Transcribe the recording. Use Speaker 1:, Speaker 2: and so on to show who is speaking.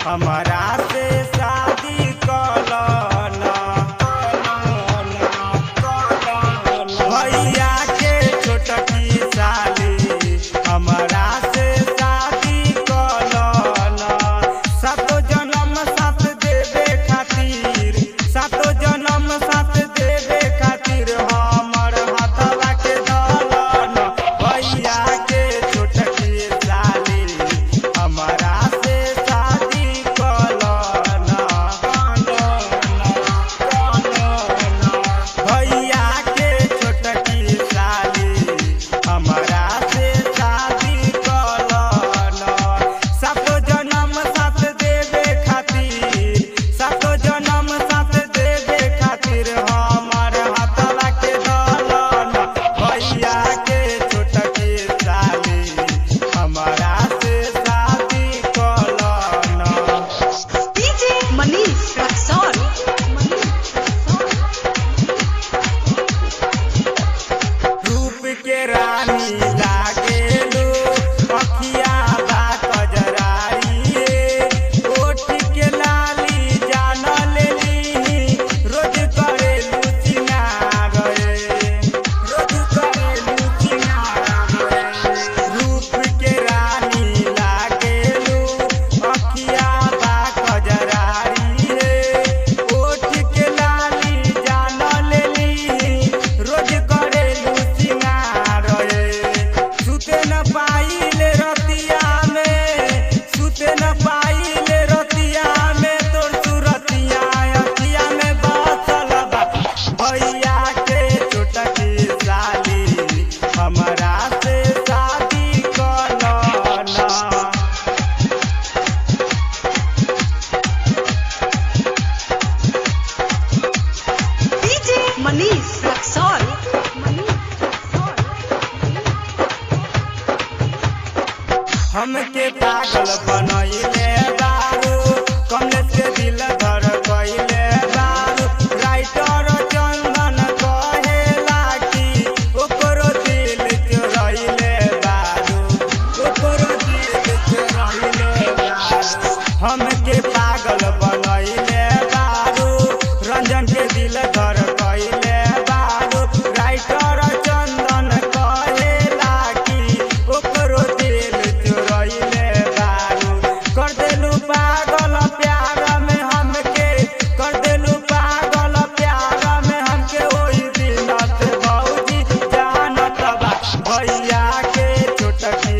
Speaker 1: हमारा से शादी कलना भैया के छोटकी साली हमारा से शादी कलना सातो जन्म साथ देवे खातिर सातो जन्म साथ देवे खातिर हमर हाथवा के दलन भैया के छोटकी साली हमारा से शादी कलना भैया के छोटकी साली हमारा से शादी कलना सातो जन्म साथ देवे खातिर सातो जन्म साथ देवे खातिर हमर हाथवा के दलन भैया के छोटकी साली हमारा से शादी कलना।
Speaker 2: DJ Manish Raksol.
Speaker 1: रूप के रानी लागेलू अखिया बा कजरारी ओठ के लाली जान लेली रोज करेलू सिंगार रोज करेलू सिंगार रूप के रानी लागेलू अखिया बा कजरारी ओठ के लाली जान लेली रोज करेलू सिंगार सुते न पाइले रतिया में सुते न पाइले रतिया में तोर सुरतिया अखिया में बसल बा भैया के छोटकी साली हमारा से शादी कलना।
Speaker 2: DJ Manish Raksol.
Speaker 1: हमके पागल बनैले बारू कमलेश के दिल धर कैले बारू राइटर चंदन कहेला कि ओकरो दिल चोरैले बारू ओकरो दिल चोरैले बारू हमके पागल बनैले बारू रंजन के दिल धर कैले बारू राइटर चंदन कहेला कि ओकरो दिल चोरैले बारू कर देलू पागल प्यार में हमके कर देलू पागल प्यार में हमके ओही दिन से भौजी जानत बा भैया के छोटकी